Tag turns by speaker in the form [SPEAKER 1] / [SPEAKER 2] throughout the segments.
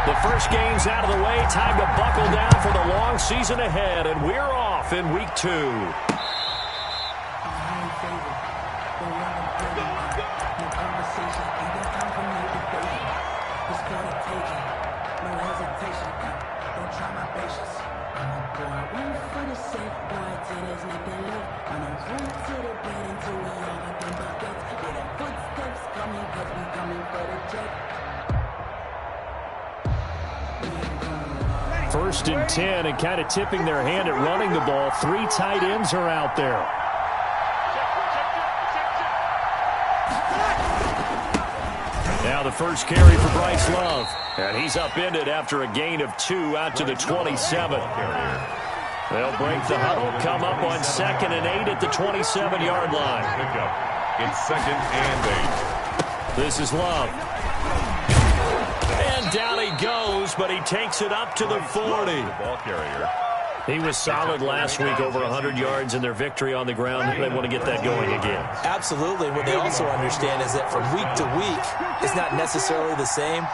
[SPEAKER 1] The first game's out of the way. Time to buckle down for the long season ahead, and we're off in week 2. First and 10, and kind of tipping their hand at running the ball. 3 tight ends are out there. Now the first carry for Bryce Love. And he's upended after a gain of 2 out to the 27. They'll break the huddle, come up on 2nd and 8 at the 27-yard line.
[SPEAKER 2] It's 2nd and 8.
[SPEAKER 1] This is Love. And down he goes, but he takes it up to the 40.
[SPEAKER 2] Ball carrier.
[SPEAKER 1] He was solid last week, over 100 yards in their victory on the ground. They want to get that going again.
[SPEAKER 3] Absolutely. What they also understand is that from week to week, it's not necessarily the same,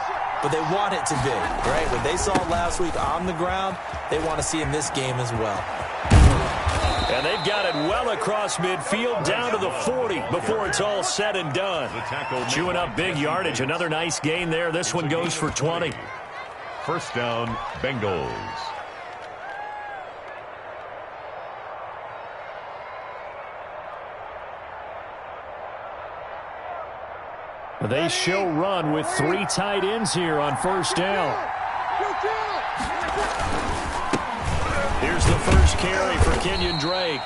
[SPEAKER 3] but they want it to be, right? What they saw last week on the ground, they want to see in this game as well.
[SPEAKER 1] And they've got it well across midfield down to the 40 before it's all said and done. Chewing up big yardage. Another nice gain there. This one goes for 20.
[SPEAKER 2] First down, Bengals.
[SPEAKER 1] They show run with 3 tight ends here on first down. Here's the first carry for Kenyon Drake.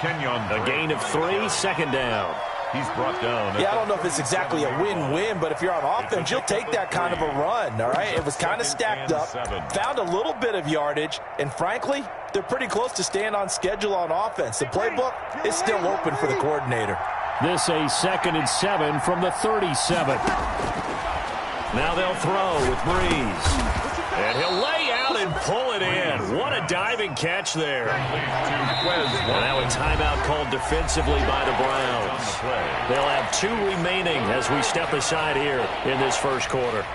[SPEAKER 1] A gain of 3, 2nd down.
[SPEAKER 2] He's brought down.
[SPEAKER 3] Yeah, I don't know if it's exactly a win-win, but if you're on offense, you'll take that kind of a run, all right? It was kind of stacked up, found a little bit of yardage, and frankly, they're pretty close to staying on schedule on offense. The playbook is still open for the coordinator.
[SPEAKER 1] This a 2nd and 7 from the 37. Now they'll throw with Breeze. And he'll lay out and pull it in. What a diving catch there. And now a timeout called defensively by the Browns. They'll have 2 remaining as we step aside here in this first quarter.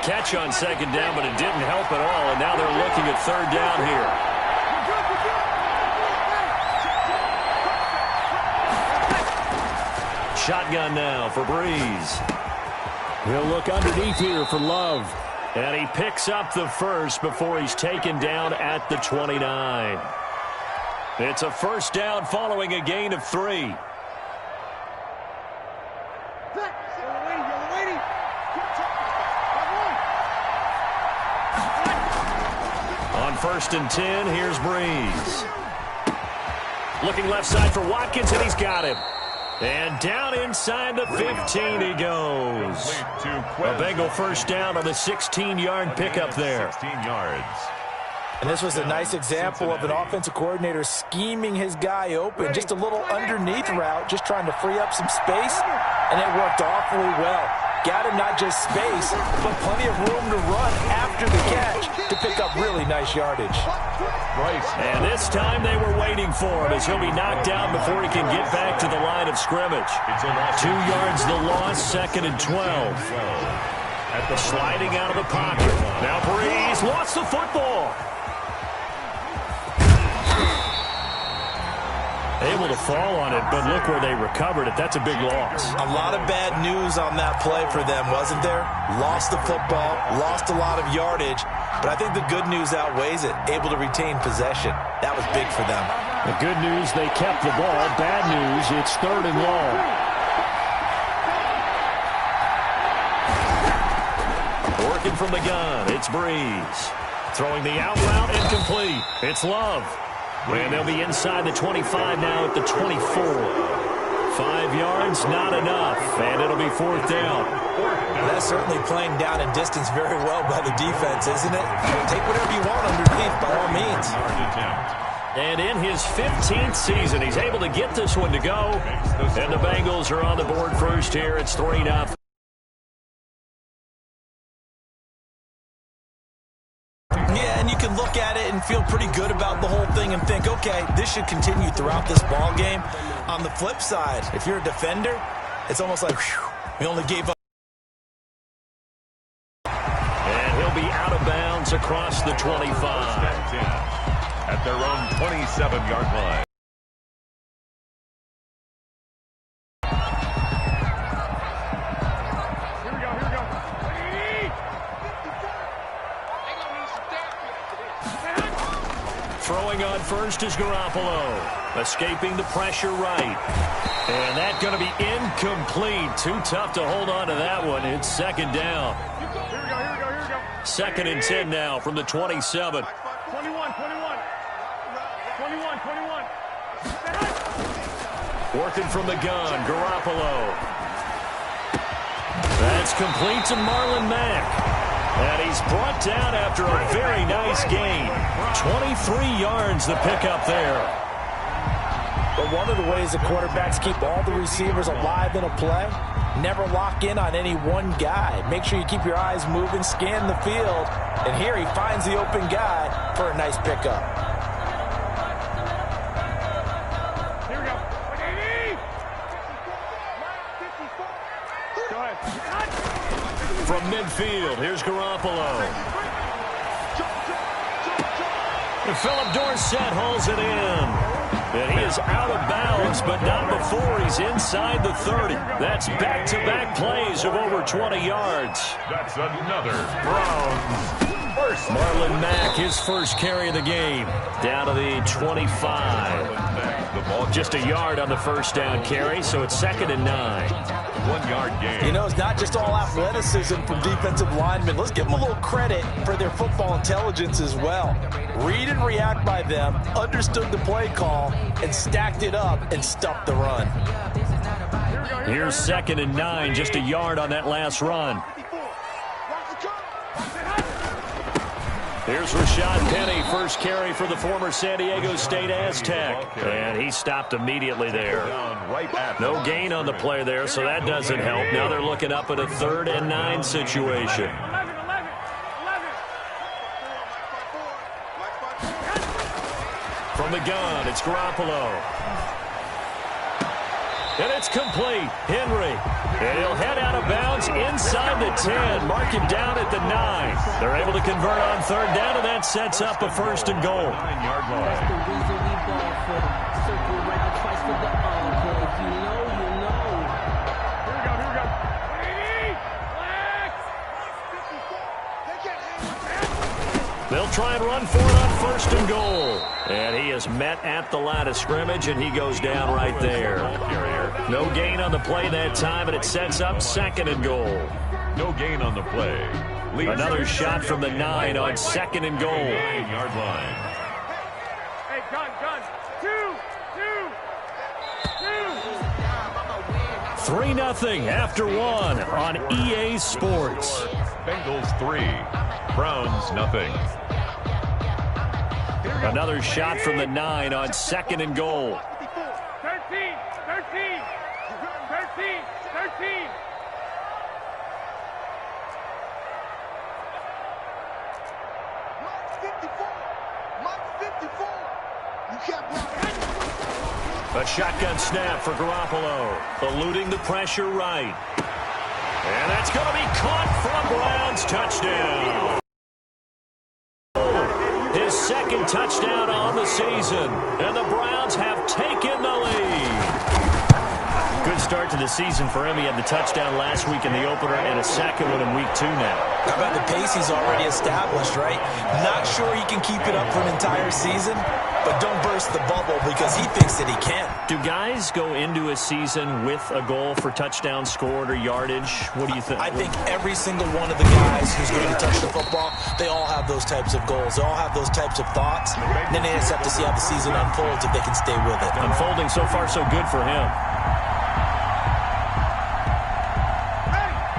[SPEAKER 1] catch on second down, but it didn't help at all, and now they're looking at third down here. Shotgun now for Breeze.
[SPEAKER 4] He'll look underneath here for Love.
[SPEAKER 1] And he picks up the first before he's taken down at the 29. It's a first down following a gain of 3. On 1st and 10, here's Breeze. Looking left side for Watkins, and he's got him. And down inside the 15 he goes. A Bengal first down on the 16-yard pickup there.
[SPEAKER 2] 16 yards.
[SPEAKER 3] And this was a nice example of an offensive coordinator scheming his guy open. Just a little underneath route, just trying to free up some space, and it worked awfully well. Got him not just space, but plenty of room to run after the catch to pick up really nice yardage.
[SPEAKER 1] And this time they were waiting for him as he'll be knocked down before he can get back to the line of scrimmage. 2 yards the loss, 2nd and 12. Sliding out of the pocket. Now Breeze lost the football. Able to fall on it, but look where they recovered it. That's a big loss.
[SPEAKER 3] A lot of bad news on that play for them, wasn't there? Lost the football, lost a lot of yardage, but I think the good news outweighs it. Able to retain possession. That was big for them.
[SPEAKER 4] The good news, they kept the ball. Bad news, it's 3rd and long.
[SPEAKER 1] Working from the gun, it's Breeze. Throwing the out route, incomplete. It's Love. And they'll be inside the 25 now at the 24. 5 yards, not enough, and it'll be 4th down.
[SPEAKER 3] That's certainly playing down in distance very well by the defense, isn't it? Take whatever you want underneath, by all means.
[SPEAKER 1] And in his 15th season, he's able to get this one to go. And the Bengals are on the board first here. It's 3-0.
[SPEAKER 3] Yeah, and you can look at it and feel pretty good about the whole thing and think, okay, this should continue throughout this ball game. On the flip side, if you're a defender, it's almost like, whew, we only gave up.
[SPEAKER 1] And he'll be out of bounds across the 25.
[SPEAKER 2] At their own 27-yard line.
[SPEAKER 1] Throwing on first is Garoppolo. Escaping the pressure right. And that's going to be incomplete. Too tough to hold on to that one. It's 2nd down.
[SPEAKER 5] Here we go.
[SPEAKER 1] 2nd and 10 now from the 27.
[SPEAKER 5] 21.
[SPEAKER 1] Working from the gun, Garoppolo. That's complete to Marlon Mack. And he's brought down after a very nice gain. 23 yards the pickup there.
[SPEAKER 3] But one of the ways the quarterbacks keep all the receivers alive in a play, never lock in on any one guy. Make sure you keep your eyes moving, scan the field. And here he finds the open guy for a nice pickup.
[SPEAKER 5] Here we go. Go ahead.
[SPEAKER 1] From midfield, here's Garoppolo. And Philip Dorsett hauls it in. And he is out of bounds, but not before he's inside the 30. That's back-to-back plays of over 20 yards.
[SPEAKER 2] That's another Browns first.
[SPEAKER 1] Marlon Mack, his first carry of the game, down to the 25. Just a yard on the first down carry, so it's 2nd and 9.
[SPEAKER 2] 1 yard gain.
[SPEAKER 3] You know, it's not just all athleticism from defensive linemen. Let's give them a little credit for their football intelligence as well. Read and react by them, understood the play call, and stacked it up and stuffed the run.
[SPEAKER 1] Here's 2nd and 9, just a yard on that last run. Here's Rashad Penny, first carry for the former San Diego State Aztec. And he stopped immediately there. No gain on the play there, so that doesn't help. Now they're looking up at a 3rd and 9 situation. From the gun, it's Garoppolo. And it's complete. Henry. And he'll head out of bounds inside the 10. Mark him down at the 9. They're able to convert on third down, and that sets up a first and goal.
[SPEAKER 2] 9-yard line.
[SPEAKER 6] That's the reason we ball for them. Circle around twice for the encore. If you know, you know.
[SPEAKER 5] Here we go, here we go.
[SPEAKER 1] They'll try and run for it on first and goal. And he is met at the line of scrimmage, and he goes down right there. No gain on the play that time, and it sets up second and goal.
[SPEAKER 2] No gain on the play.
[SPEAKER 1] Another shot from the 9 on second and goal.
[SPEAKER 2] 9-yard line.
[SPEAKER 5] Hey, gun.
[SPEAKER 1] 3-0 after 1 on EA Sports.
[SPEAKER 2] Bengals 3, Browns 0.
[SPEAKER 1] Another shot from the 9 on second and goal.
[SPEAKER 5] 13.
[SPEAKER 1] A shotgun snap for Garoppolo, eluding the pressure right. And that's going to be caught from Browns. Touchdown. His second touchdown on the season, and the Browns have taken the lead. Good start to the season for him. He had the touchdown last week in the opener and a second one in week 2 now.
[SPEAKER 3] How about the pace he's already established, right? Not sure he can keep it up for an entire season, but don't burst the bubble because he thinks that he can.
[SPEAKER 1] Do guys go into a season with a goal for touchdown scored or yardage? What do you think?
[SPEAKER 3] I think every single one of the guys who's going to touch the football, they all have those types of goals. They all have those types of thoughts. And then they just have to see how the season unfolds if they can stay with it.
[SPEAKER 1] Unfolding so far so good for him.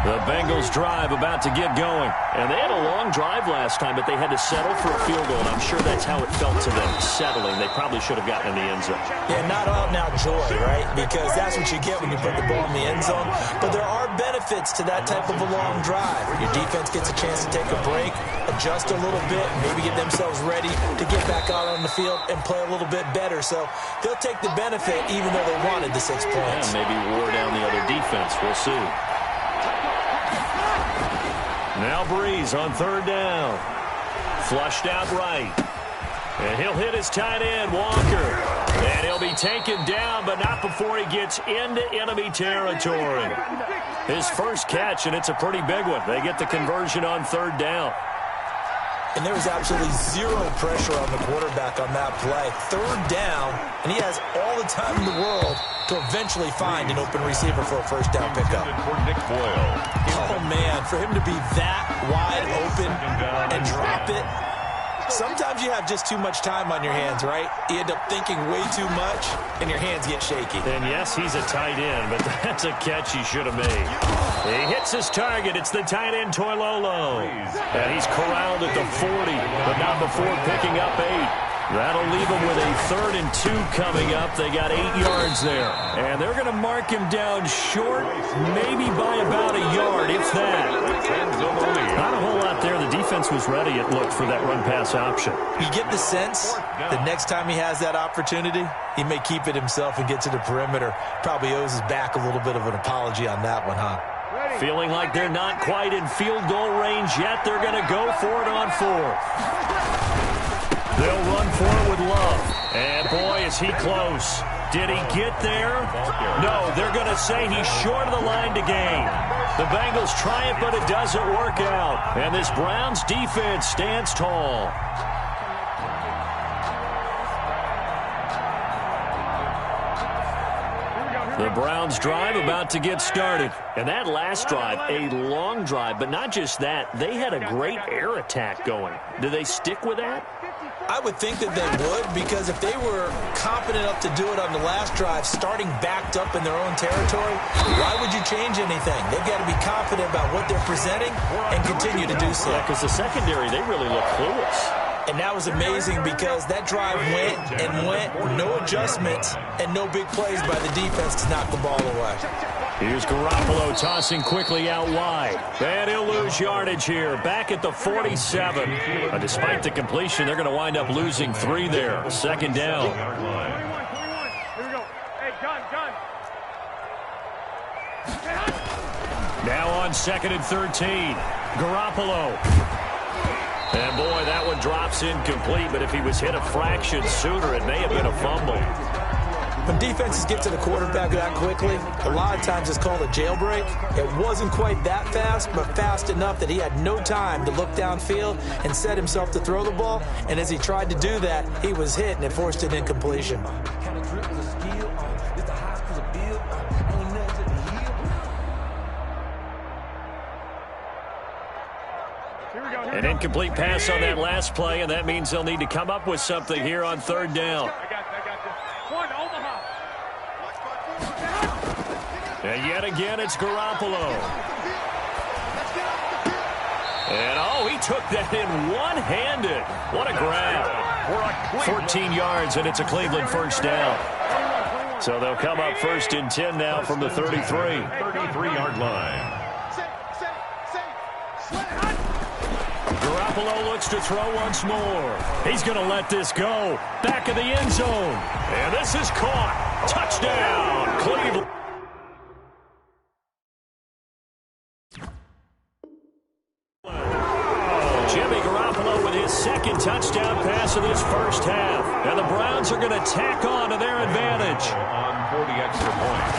[SPEAKER 1] The Bengals drive about to get going. And they had a long drive last time, but they had to settle for a field goal, and I'm sure that's how it felt to them, settling. They probably should have gotten in the end zone.
[SPEAKER 3] Yeah, not out now joy, right? Because that's what you get when you put the ball in the end zone. But there are benefits to that type of a long drive. Your defense gets a chance to take a break, adjust a little bit, maybe get themselves ready to get back out on the field and play a little bit better. So they'll take the benefit even though they wanted the 6 points.
[SPEAKER 1] And maybe wore down the other defense. We'll see. Now Breeze on third down. Flushed out right. And he'll hit his tight end, Walker. And he'll be taken down, but not before he gets into enemy territory. His first catch, and it's a pretty big one. They get the conversion on third down.
[SPEAKER 3] And there was absolutely zero pressure on the quarterback on that play. Third down, and he has all the time in the world to eventually find an open receiver for a first down pickup.
[SPEAKER 2] For Nick Boyle.
[SPEAKER 3] Oh, man, for him to be that wide open and drop it. Sometimes you have just too much time on your hands, right? You end up thinking way too much, and your hands get shaky.
[SPEAKER 1] And yes, he's a tight end, but that's a catch he should have made. He hits his target. It's the tight end, Toilolo. And he's corralled at the 40, but not before picking up 8. That'll leave him with a 3rd and 2 coming up. They got 8 yards there. And they're going to mark him down short, maybe by about a yard, if that. Not a whole lot there. The defense was ready, it looked, for that run-pass option.
[SPEAKER 3] You get the sense the next time he has that opportunity, he may keep it himself and get to the perimeter. Probably owes his back a little bit of an apology on that one, huh?
[SPEAKER 1] Feeling like they're not quite in field goal range yet. They're going to go for it on 4th. They'll run for it with Love. And, boy, is he close. Did he get there? No, they're going to say he's short of the line to gain. The Bengals try it, but it doesn't work out. And this Browns defense stands tall. The Browns drive about to get started. And that last drive, a long drive, but not just that. They had a great air attack going. Do they stick with that?
[SPEAKER 3] I would think that they would, because if they were confident enough to do it on the last drive, starting backed up in their own territory, why would you change anything? They've got to be confident about what they're presenting and continue to do so.
[SPEAKER 1] Yeah, because the secondary, they really look clueless.
[SPEAKER 3] And that was amazing because that drive went and went, no adjustments, and no big plays by the defense to knock the ball away.
[SPEAKER 1] Here's Garoppolo tossing quickly out wide. And he'll lose yardage here. Back at the 47. Despite the completion, they're going to wind up losing 3 there. Second down.
[SPEAKER 5] 21. Here we go. Hey, gun.
[SPEAKER 1] 2nd and 13. Garoppolo. And, boy, that one drops incomplete, but if he was hit a fraction sooner, it may have been a fumble.
[SPEAKER 3] When defenses get to the quarterback that quickly, a lot of times it's called a jailbreak. It wasn't quite that fast, but fast enough that he had no time to look downfield and set himself to throw the ball. And as he tried to do that, he was hit, and it forced an incompletion.
[SPEAKER 1] An incomplete pass on that last play, and that means they'll need to come up with something here on 3rd down.
[SPEAKER 5] I got you. One, Omaha.
[SPEAKER 1] And yet again, it's Garoppolo. And, oh, he took that in one-handed. What a grab. 14 yards, and it's a Cleveland 1st down. So they'll come up 1st and 10 now from the 33.
[SPEAKER 2] 33-yard line.
[SPEAKER 1] Garoppolo looks to throw once more. He's going to let this go. Back of the end zone. And this is caught. Touchdown, Cleveland. Jimmy Garoppolo with his 2nd touchdown pass of this 1st half. And the Browns are going to tack on to their advantage.
[SPEAKER 2] On 40 extra points.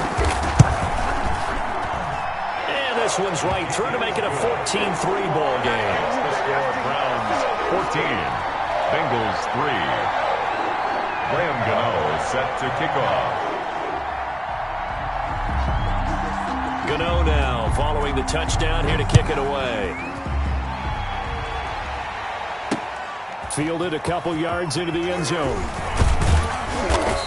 [SPEAKER 1] And this one's right through to make it a 14-3 ball game.
[SPEAKER 2] The score, Browns 14, Bengals 3. Graham Gano is set to kick off.
[SPEAKER 1] Gano now following the touchdown here to kick it away.
[SPEAKER 4] Fielded a couple yards into the end zone.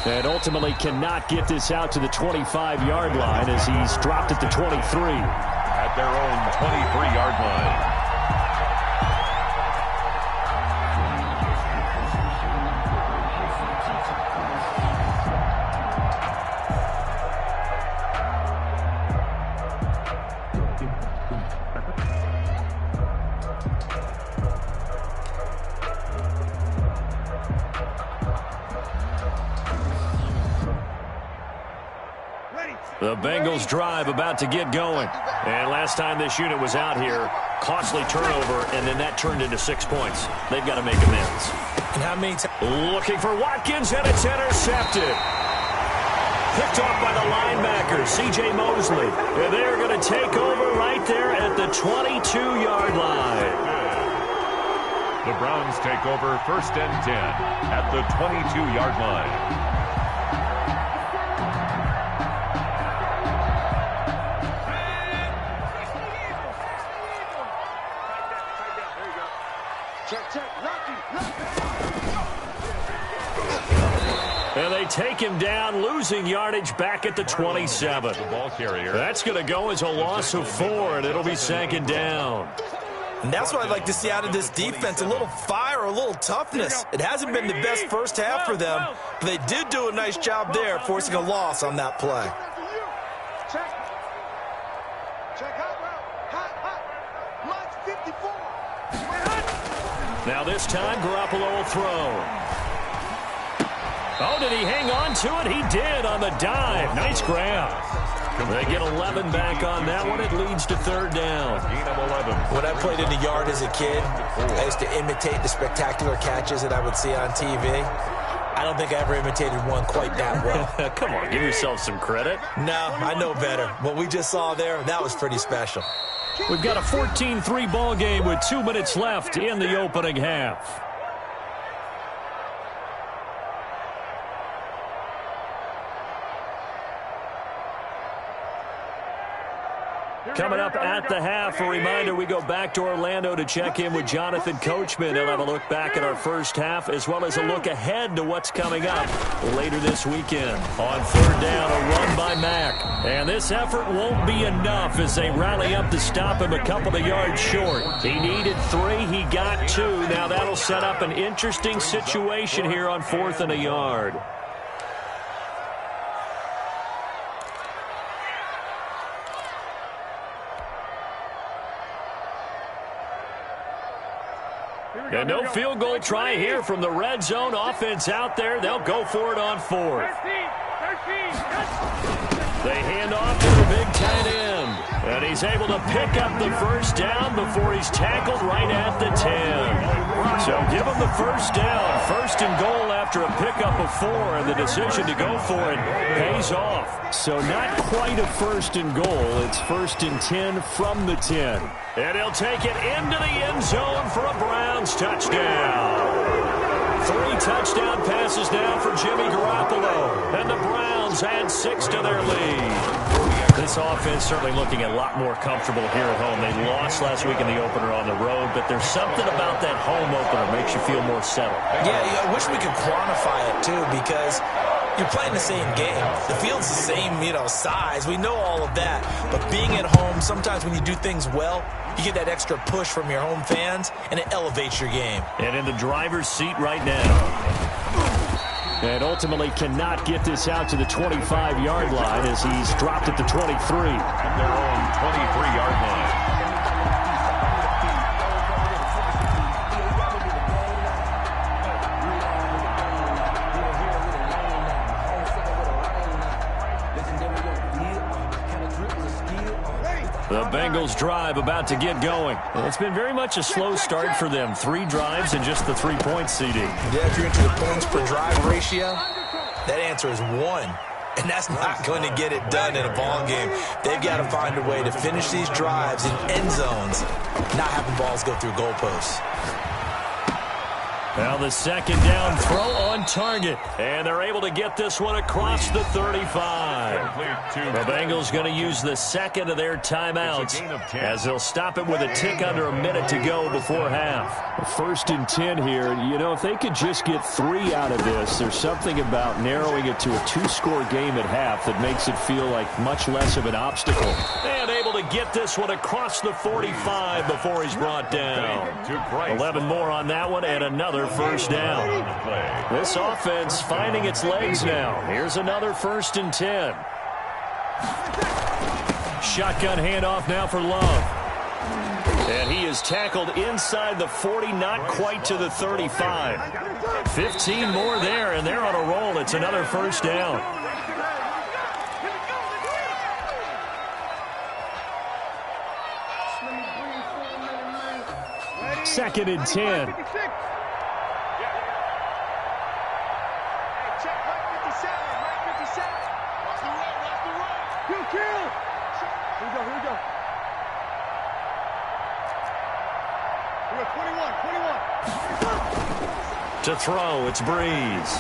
[SPEAKER 4] And ultimately cannot get this out to the 25-yard line as he's dropped at the 23.
[SPEAKER 2] At their own 23-yard line.
[SPEAKER 1] The Bengals drive about to get going. And last time this unit was out here, costly turnover, and then that turned into 6 points. They've got to make amends.
[SPEAKER 3] And how many times?
[SPEAKER 1] Looking for Watkins, and it's intercepted. Picked off by the linebacker, C.J. Mosley. And they're going to take over right there at the 22-yard line.
[SPEAKER 2] The Browns take over 1st and 10 at the 22-yard line.
[SPEAKER 1] And they take him down, losing yardage back at the 27.
[SPEAKER 2] The ball carrier.
[SPEAKER 1] That's going to go as a loss of 4, and it'll be 2nd down.
[SPEAKER 3] And that's what I'd like to see out of this defense, a little fire, a little toughness. It hasn't been the best 1st half for them, but they did do a nice job there, forcing a loss on that play.
[SPEAKER 1] Now this time, Garoppolo will throw. Oh, did he hang on to it? He did on the dive. Nice grab. They get 11 back on that one. It leads to 3rd down.
[SPEAKER 2] Gain of 11.
[SPEAKER 3] When I played in the yard as a kid, I used to imitate the spectacular catches that I would see on TV. I don't think I ever imitated one quite that well.
[SPEAKER 1] Come on, give yourself some credit.
[SPEAKER 3] No, I know better. What we just saw there, that was pretty special.
[SPEAKER 1] We've got a 14-3 ball game with 2 minutes left in the opening half. Coming up at the half, a reminder, we go back to Orlando to check in with Jonathan Coachman. He'll have a look back at our 1st half as well as a look ahead to what's coming up later this weekend. On 3rd down, a run by Mack. And this effort won't be enough as they rally up to stop him a couple of yards short. He needed 3, he got 2. Now that'll set up an interesting situation here on 4th and a yard. And no field goal try here from the red zone. Offense out there. They'll go for it on 4th. They hand off to their big tight end.
[SPEAKER 4] And he's able to pick up the first down before he's tackled right at the 10. So give him the first down. First and goal after a pickup of 4, and the decision to go for it pays off. So not quite a first and goal. It's first and 10 from the 10. And he'll take it into the end zone for a Browns touchdown. 3 touchdown passes now for Jimmy Garoppolo. And the Browns add 6 to their lead. This offense certainly looking a lot more comfortable here at home. They lost last week in the opener on the road, but there's something about that home opener that makes you feel more settled.
[SPEAKER 3] Yeah, I wish we could quantify it, too, because you're playing the same game. The field's the same, size. We know all of that. But being at home, sometimes when you do things well, you get that extra push from your home fans, and it elevates your game.
[SPEAKER 4] And in the driver's seat right now. And ultimately cannot get this out to the 25-yard line as he's dropped at the 23.
[SPEAKER 2] From their own 23-yard line.
[SPEAKER 4] The Bengals drive about to get going. It's been very much a slow start for them. 3 drives and just the 3-point CD.
[SPEAKER 3] Yeah, if you're into the points per drive ratio, that answer is 1. And that's not going to get it done in a ball game. They've got to find a way to finish these drives in end zones, not having balls go through goalposts.
[SPEAKER 4] Now the second down throw on target. And they're able to get this one across the 35. The Bengals going to use the second of their timeouts as they'll stop it with a tick under a minute to go before half. First and 10 here. If they could just get 3 out of this, there's something about narrowing it to a 2-score game at half that makes it feel like much less of an obstacle. And able to get this one across the 45 before he's brought down. 11 more on that one and another first down. This offense finding its legs now. Here's another first and 10. Shotgun handoff now for Love. And he is tackled inside the 40, not quite to the 35. 15 more there, and they're on a roll. It's another first down. Second and 10. To throw, it's Breeze.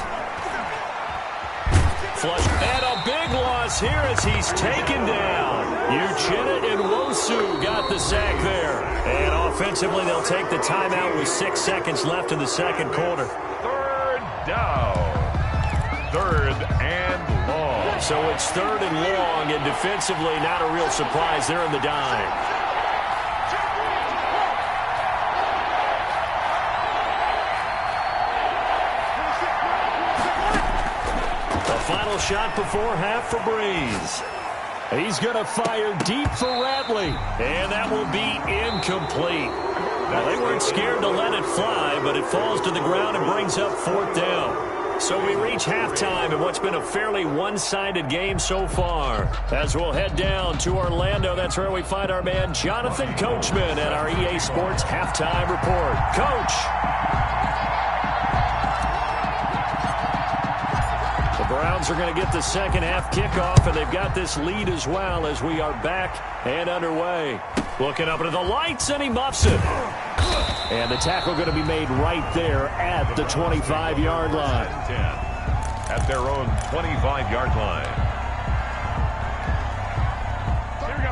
[SPEAKER 4] Flush, and a big loss here as he's taken down. Uchenna and Wosu got the sack there. And offensively, they'll take the timeout with 6 seconds left in the second quarter.
[SPEAKER 2] 3rd down. 3rd and long.
[SPEAKER 4] So it's 3rd and long, and defensively, not a real surprise. They're in the dime. Final shot before half for Breeze. He's going to fire deep for Ratley, and that will be incomplete. Now, they weren't scared to let it fly, but it falls to the ground and brings up 4th down. So we reach halftime in what's been a fairly one-sided game so far. As we'll head down to Orlando, that's where we find our man Jonathan Coachman at our EA Sports Halftime Report. Coach. Browns are going to get the second half kickoff, and they've got this lead as well as we are back and underway. Looking up into the lights, and he muffs it. And the tackle going to be made right there at the 25-yard line.
[SPEAKER 2] At their own 25-yard line.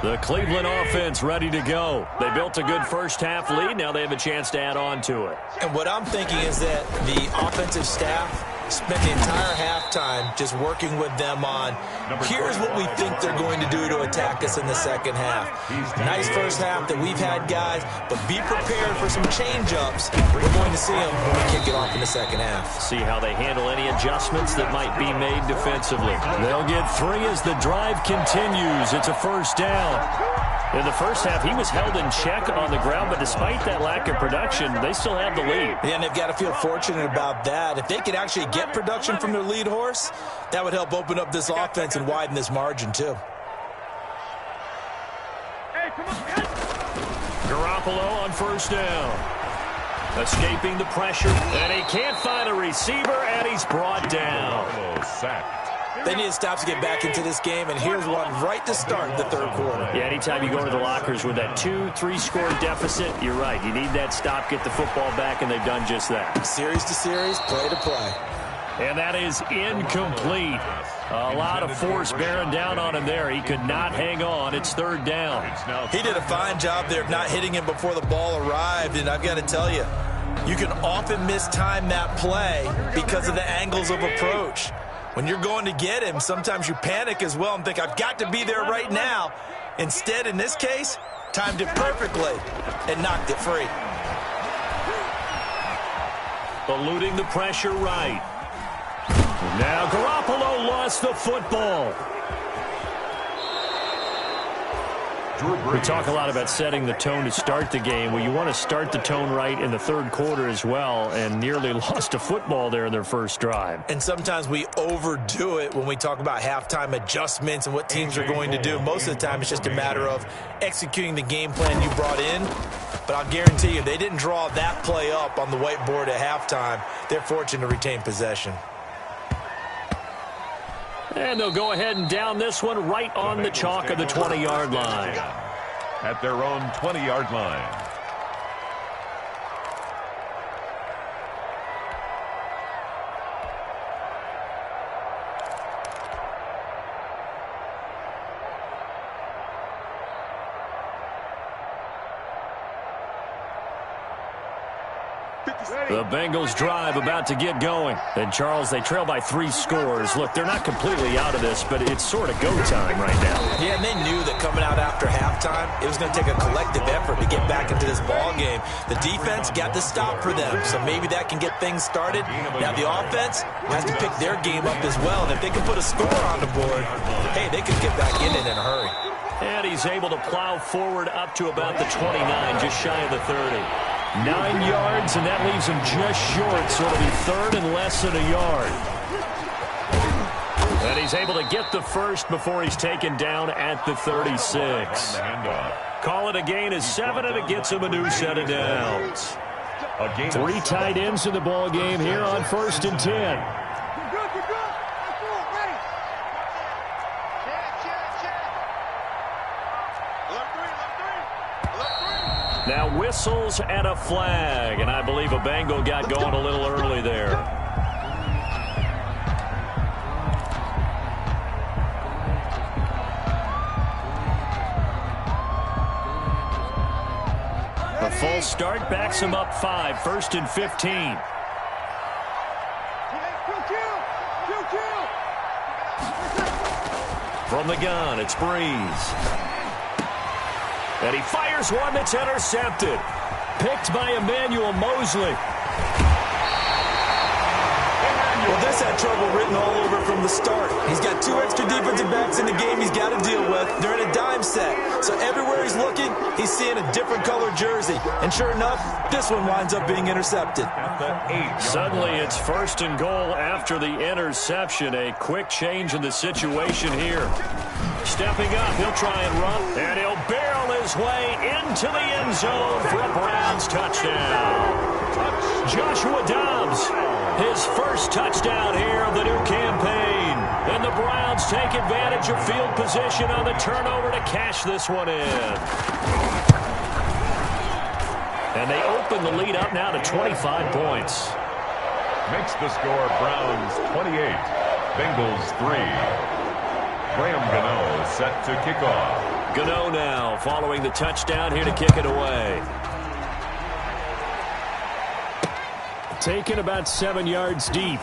[SPEAKER 4] The Cleveland offense ready to go. They built a good first half lead. Now they have a chance to add on to it.
[SPEAKER 3] And what I'm thinking is that the offensive staff spent the entire halftime just working with them on, here's what we think they're going to do to attack us in the second half. Nice first half that we've had, guys, but be prepared for some change-ups. We're going to see them when we kick it off in the second half.
[SPEAKER 4] See how they handle any adjustments that might be made defensively. They'll get 3 as the drive continues. It's a first down. In the first half, he was held in check on the ground, but despite that lack of production, they still have the lead.
[SPEAKER 3] Yeah, and they've got to feel fortunate about that. If they could actually get production from their lead horse, that would help open up this offense and widen this margin, too.
[SPEAKER 4] Garoppolo on first down. Escaping the pressure, and he can't find a receiver, and he's brought down.
[SPEAKER 3] They need to stop to get back into this game, and here's one right to start the third quarter.
[SPEAKER 4] Yeah, anytime you go into the lockers with that 2-3 score deficit, you're right. You need that stop, get the football back, and they've done just that.
[SPEAKER 3] Series to series, play to play.
[SPEAKER 4] And that is incomplete. A lot of force bearing down on him there. He could not hang on. It's third down.
[SPEAKER 3] He did a fine job there of not hitting him before the ball arrived, and I've got to tell you, you can often mistime that play because of the angles of approach. When you're going to get him, sometimes you panic as well and think, I've got to be there right now. Instead, in this case, timed it perfectly and knocked it free.
[SPEAKER 4] Eluding the pressure right. Now Garoppolo lost the football. We talk a lot about setting the tone to start the game. Well, you want to start the tone right in the third quarter as well, and nearly lost a football there in their first drive.
[SPEAKER 3] And sometimes we overdo it when we talk about halftime adjustments and what teams are going to do. Most of the time, it's just a matter of executing the game plan you brought in. But I'll guarantee you, they didn't draw that play up on the whiteboard at halftime. They're fortunate to retain possession.
[SPEAKER 4] And they'll go ahead and down this one right on the chalk of the 20-yard line.
[SPEAKER 2] At their own 20-yard line.
[SPEAKER 4] The Bengals drive about to get going. And, Charles, they trail by 3 scores. Look, they're not completely out of this, but it's sort of go time right now.
[SPEAKER 3] Yeah, and they knew that coming out after halftime, it was going to take a collective effort to get back into this ball game. The defense got the stop for them, so maybe that can get things started. Now the offense has to pick their game up as well, and if they can put a score on the board, hey, they could get back in it in a hurry.
[SPEAKER 4] And he's able to plow forward up to about the 29, just shy of the 30. 9 yards, and that leaves him just short, so it'll be third and less than a yard. And he's able to get the first before he's taken down at the 36. Call it a gain of 7, and it gets him a new set of downs. 3 tight ends in the ball game here on 1st and 10. Now whistles and a flag, and I believe a Bengal got going a little early there. A false start backs him up 5, 1st and 15. From the gun, it's Breeze. And he fires one that's intercepted. Picked by Emmanuel Mosley.
[SPEAKER 3] Well, this had trouble written all over from the start. He's got 2 extra defensive backs in the game he's got to deal with. They're in a dime set. So everywhere he's looking, he's seeing a different color jersey. And sure enough, this one winds up being intercepted.
[SPEAKER 4] Suddenly, it's 1st and goal after the interception. A quick change in the situation here. Stepping up, he'll try and run, and he'll barrel his way into the end zone for a Browns touchdown. Joshua Dobbs, his first touchdown here of the new campaign. And the Browns take advantage of field position on the turnover to cash this one in. And they open the lead up now to 25 points.
[SPEAKER 2] Makes the score Browns 28, Bengals 3. Graham Gano set to kick off.
[SPEAKER 4] Gano now following the touchdown here to kick it away. Taken about 7 yards deep.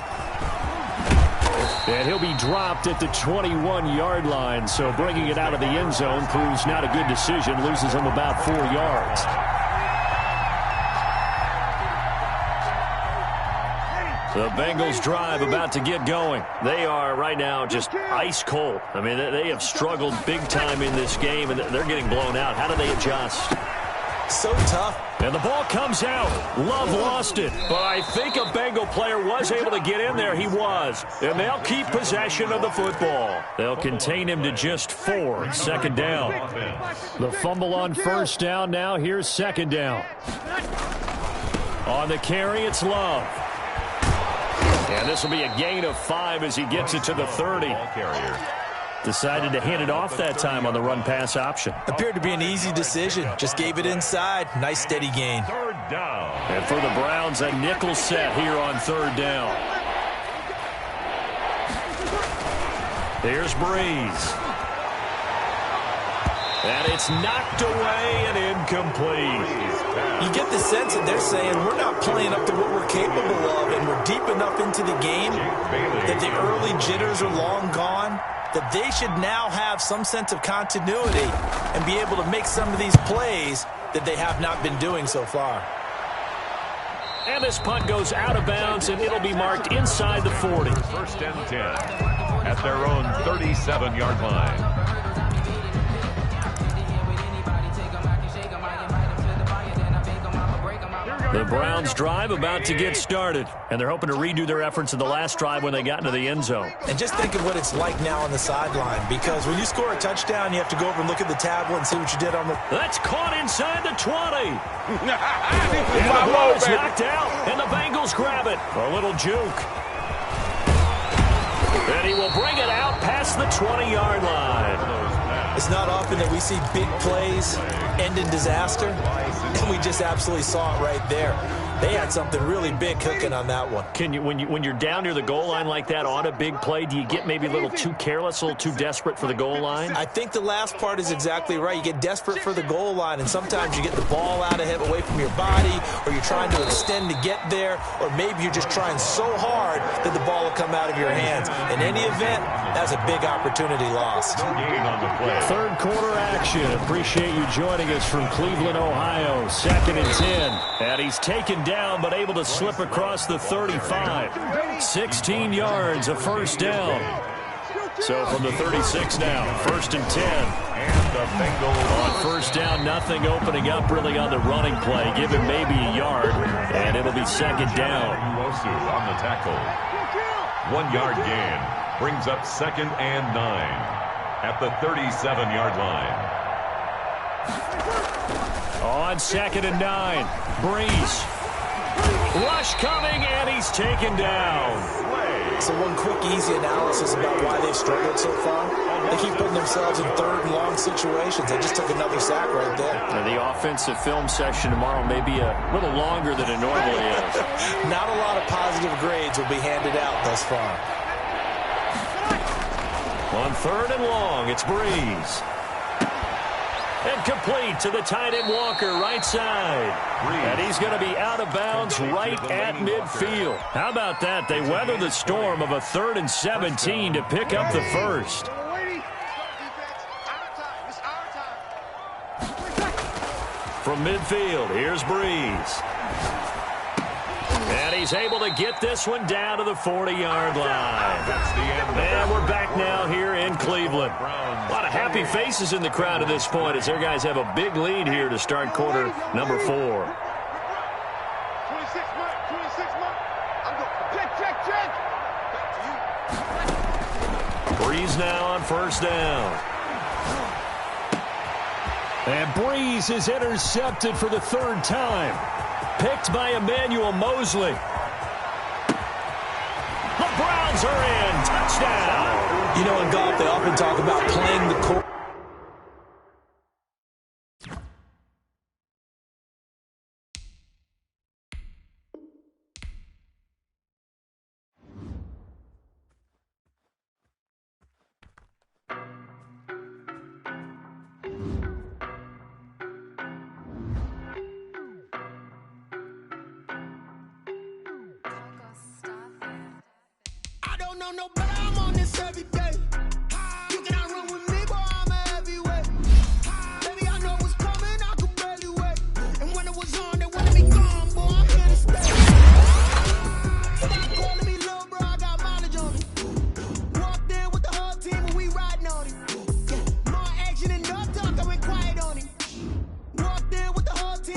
[SPEAKER 4] And he'll be dropped at the 21-yard line. So bringing it out of the end zone proves not a good decision. Loses him about 4 yards. The Bengals drive about to get going. They are right now just ice cold. I mean, they have struggled big time in this game, and they're getting blown out. How do they adjust?
[SPEAKER 3] So tough.
[SPEAKER 4] And the ball comes out. Love lost it. But I think a Bengal player was able to get in there. He was. And they'll keep possession of the football. They'll contain him to just 4. Second down. The fumble on first down now. Here's second down. On the carry, it's Love. And this will be a gain of 5 as he gets it to the 30. Decided to hand it off that time on the run-pass option.
[SPEAKER 3] Appeared to be an easy decision. Just gave it inside. Nice, steady gain.
[SPEAKER 2] Third down.
[SPEAKER 4] And for the Browns, a nickel set here on third down. Here's Breeze. And it's knocked away and incomplete.
[SPEAKER 3] You get the sense that they're saying we're not playing up to what we're capable of, and we're deep enough into the game that the early jitters are long gone, that they should now have some sense of continuity and be able to make some of these plays that they have not been doing so far.
[SPEAKER 4] And this punt goes out of bounds, and it'll be marked inside the 40.
[SPEAKER 2] First and 10 at their own 37-yard line.
[SPEAKER 4] The Browns drive about to get started, and they're hoping to redo their efforts in the last drive when they got into the end zone.
[SPEAKER 3] And just think of what it's like now on the sideline, because when you score a touchdown, you have to go over and look at the tablet and see what you did on the...
[SPEAKER 4] That's caught inside the 20. And the ball is knocked out, and the Bengals grab it. A little juke. And he will bring it out past the 20-yard line.
[SPEAKER 3] It's not often that we see big plays end in disaster, and we just absolutely saw it right there. They had something really big cooking on that one.
[SPEAKER 4] Can you, when you're down near the goal line like that on a big play, do you get maybe a little too careless, a little too desperate for the goal line?
[SPEAKER 3] I think the last part is exactly right. You get desperate for the goal line, and sometimes you get the ball out of it, away from your body, or you're trying to extend to get there, or maybe you're just trying so hard that the ball will come out of your hands. In any event, that's a big opportunity lost.
[SPEAKER 4] Third quarter action. Appreciate you joining us from Cleveland, Ohio. 2nd and 10. And he's taken down, but able to slip across the 35. 16 yards, a first down. So from the 36 now, 1st and 10.
[SPEAKER 2] And the Bengals
[SPEAKER 4] on first down, nothing opening up really on the running play. Give him maybe a yard, and it'll be second down.
[SPEAKER 2] On the tackle. 1 yard gain. Brings up 2nd and 9 at the 37-yard line.
[SPEAKER 4] On 2nd and 9, Breeze. Rush coming, and he's taken down.
[SPEAKER 3] So one quick, easy analysis about why they've struggled so far. They keep putting themselves in 3rd and long situations. They just took another sack right there.
[SPEAKER 4] And the offensive film session tomorrow may be a little longer than it normally is.
[SPEAKER 3] Not a lot of positive grades will be handed out thus far.
[SPEAKER 4] On 3rd and long, it's Breeze. And complete to the tight end Walker, right side. And he's going to be out of bounds right at midfield. How about that? They weather the storm of a 3rd and 17 to pick up the first. From midfield, here's Breeze. And he's able to get this one down to the 40-yard line. And we're back now here in Cleveland. A lot of happy faces in the crowd at this point as their guys have a big lead here to start quarter number 4.
[SPEAKER 5] 26 mark. I'm going. Check.
[SPEAKER 4] Breeze now on first down. And Breeze is intercepted for the 3rd time. Picked by Emmanuel Mosley. The Browns are in. Touchdown.
[SPEAKER 3] You know, in golf, they often talk about playing the course.
[SPEAKER 7] No, but I'm on this every day. You cannot run with me, boy, I'm a heavyweight. Baby, I know what's coming, I could barely wait. And when it was on, they wanted me gone, boy, I'm here to stay. Stop calling me little bro, I got mileage on me. Walked in with the whole team and we riding on him. Yeah, more action and no talk, I went quiet on him. Walked in with the whole team.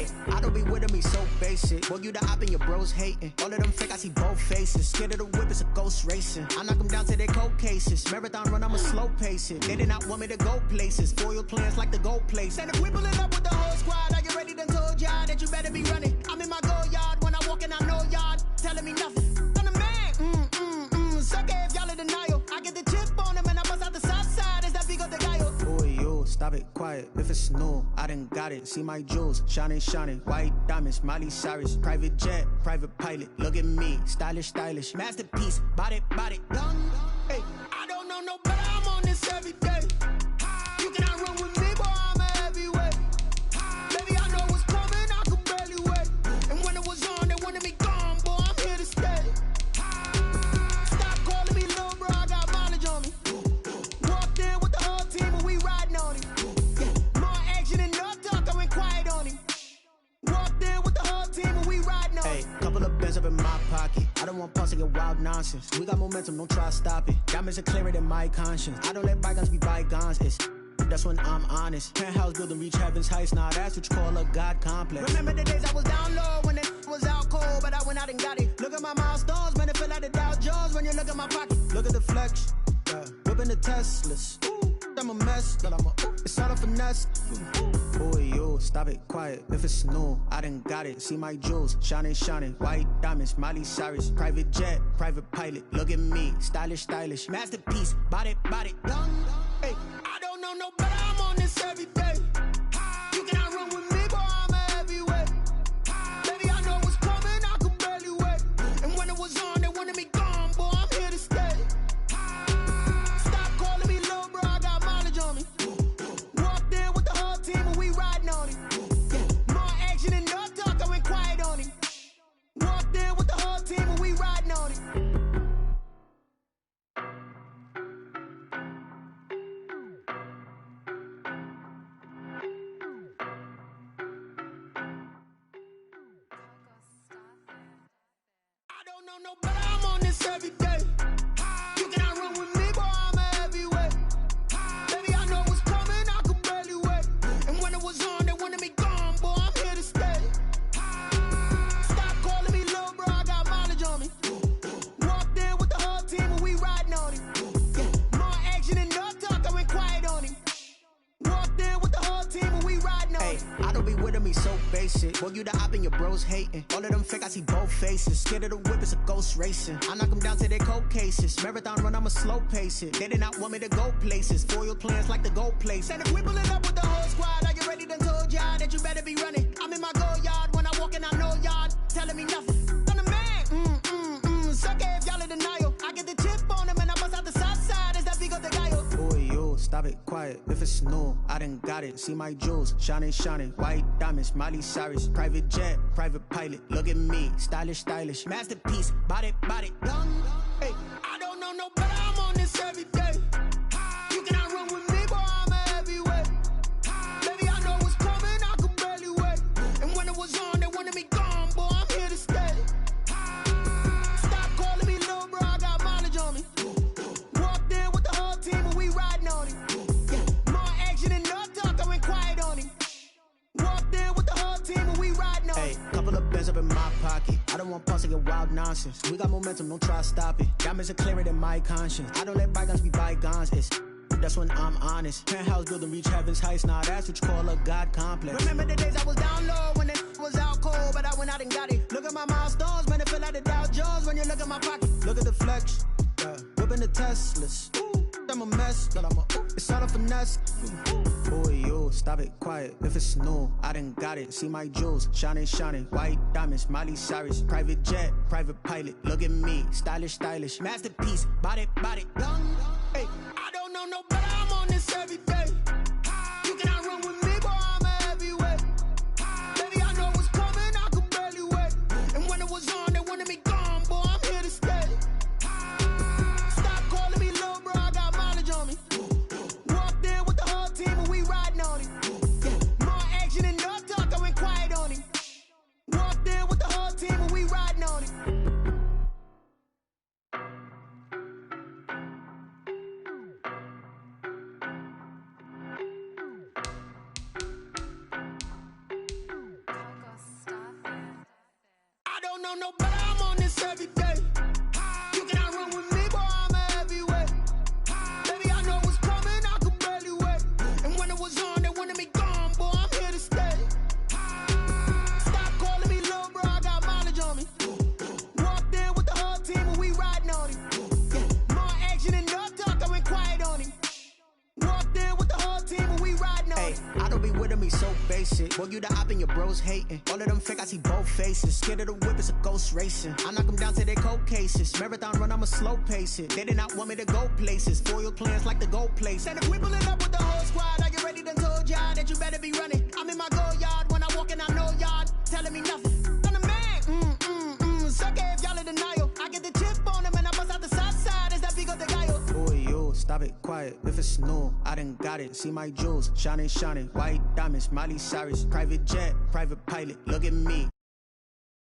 [SPEAKER 7] Hey, I don't be with me so basic. Boy, you the op and your bros hating. All of them fake, I see both faces. Scared of the whip, it's a ghost racing. I knock them down to their cold cases. Marathon run, I'ma slow pace it. They did not want me to go places. Foil plans like the gold place. And if we pulling up with the whole squad, are you ready? Done told y'all that you better be running. I'm in my go yard when I walk in, I know y'all telling me nothing. I'm the man. Sucker if y'all in denial. I get the chip on them and I bust out the south side. Is that big of the guy?
[SPEAKER 8] Boy, yo, stop it, quiet. If it's new, I done got it. See my jewels, shining, shining. White diamonds, Miley Cyrus. Private jet, private pilot. Look at me, stylish, stylish.
[SPEAKER 7] Masterpiece, body, done. Hey, I don't know no better. I'm on this every day. You cannot run with me, boy. I'm a heavyweight. Baby, I know what's coming. I could barely wait. And when it was on, they wanted me gone, boy. I'm here to stay. Stop calling me little bro. I got mileage on me. Walked in with the whole team and we riding on him. Yeah, more action and no talk. I went quiet on him. Walked in with the whole team and we riding on him.
[SPEAKER 8] Hey, couple of bands up in my pocket. I don't want pause to get wild nonsense. We got momentum, don't try to stop it. Diamonds are clearer than my conscience. I don't let bygones be bygones. That's when I'm honest. Penthouse building, reach heaven's heights. Nah, that's what you call a God complex.
[SPEAKER 7] Remember the days I was down low when it was out cold, but I went out and got it. Look at my milestones, man, it feel like the Dow Jones when you look at my pocket.
[SPEAKER 8] Look at the flex, whipping the Teslas. I'm a mess, but it's all a finesse. Boy, yo, stop it, quiet. If it's new, I done got it. See my jewels, shining, shining. White diamonds, Miley Cyrus. Private jet, private pilot. Look at me, stylish, stylish.
[SPEAKER 7] Masterpiece, body, done. Hey, I don't know no better. I'm on this every day. You cannot run with me, boy. I'm a heavyweight. Baby, I know what's coming. I could barely wait. And when it was on, they wanted me gone, boy. I'm here to stay. Stop calling me little bro. I got mileage on me. Walked in with the whole team and we riding on him. Yeah, more action and no talk. I went quiet on him. Walked in with the whole team and we riding on him. No better, I'm on this every day. You cannot run with me, boy. I'm a heavyweight. Baby, I know what's coming. I could barely wait. And when it was on, they wanted me gone, boy. I'm here to stay. Stop calling me little bro. I got mileage on me. Walked in with the whole team and we riding on him. Yeah, more action and no talk. I went quiet on him. Walked in with the whole team and we riding on him.
[SPEAKER 8] I don't be with me so basic. Boy, you the op and your bros hating. All of them fake, I see both faces. Scared of the whip, it's a ghost racing. I knock them down to their cold cases. Marathon run, I'ma slow pace it. They did not want me to go places. Foil plans like the gold place.
[SPEAKER 7] And if we pulling up with the whole squad, are you ready? Done told y'all that you better be running. I'm in my go yard when I walk in, I know y'all telling me nothing. I'm the man. Sucker if y'all in denial. I get the chip on them and I bust out the south side. Is that big of the guy?
[SPEAKER 8] Boy, yo, stop it, quiet. If it's new, I done got it. See my jewels, shining, shining. White diamonds, Miley Cyrus. Private jet, private pilot. Look at me, stylish, stylish.
[SPEAKER 7] Masterpiece, body, done. Hey, I don't know no better. I'm on this every day. You cannot run with me, boy. I'm a heavyweight. Baby, I know what's coming. I could barely wait. And when it was on, they wanted me gone, boy. I'm here to stay. Stop calling me little bro. I got mileage on me. Walked in with the whole team and we riding on him. Yeah, more action and no talk. I went quiet on him. Walked in with the whole team and we riding on him.
[SPEAKER 8] Hey, couple of bands up in my pocket. I don't want pause to get wild nonsense. We got momentum, don't try to stop it. Diamonds are clearer than my conscience. I don't let bygones be bygones. That's when I'm honest. Penthouse building, reach heaven's heights. Nah, that's what you call a God complex.
[SPEAKER 7] Remember the days I was down low when it was out cold, but I went out and got it. Look at my milestones, man, it feel like the Dow Jones when you look at my pocket.
[SPEAKER 8] Look at the flex, whipping the Teslas. I'm a mess, but it's all a finesse. Boy, yo, stop it, quiet. If it's new, I done got it. See my jewels, shining, shining. White diamonds, Miley Cyrus. Private jet, private pilot. Look at me, stylish, stylish.
[SPEAKER 7] Masterpiece, body, done. Hey, I don't know no better. I'm on this every day. You cannot run with me, boy. I'm a heavyweight. Baby, I know what's coming. I could barely wait. And when it was on, they wanted me gone, boy. I'm here to stay. Stop calling me little bro. I got mileage on me. Walked in with the whole team and we riding on him. Yeah, more action and no talk. I went quiet on him. Walked in with the whole team and we riding on him. don't know better, I'm on this every day. You cannot run with me, boy, I'm a heavyweight. Baby, I know what's coming, I could barely wait. And when it was on, they wanted me gone, boy, I'm here to stay. Stop calling me little bro, I got mileage on me. Walked in with the whole team and we riding on him. Yeah, more action and no talk, I went quiet on him. Walked in with the whole team and we riding on him.
[SPEAKER 8] I don't be with him, he's so basic. Boy, you the op and your bros hating. All of them fake, I see both faces. Scared of the whip, it's a ghost racing. I knock them down to their cold cases. Marathon run, I'ma slow pace it. They did not want me to go places. Foil plans like the gold place. And if we pulling up with the whole squad, I get ready to told y'all that you better be running. I'm in my go yard when I walk in, I know y'all telling me nothing. I'm the man, suck it if y'all in denial. I get the chip on them and I bust out the south side. Is that big of the guy? Boy, yo, stop it, quiet. If it's new, I done got it. See my jewels, shining, shining. White diamonds, Miley Cyrus. Private jet, private pilot, look at me.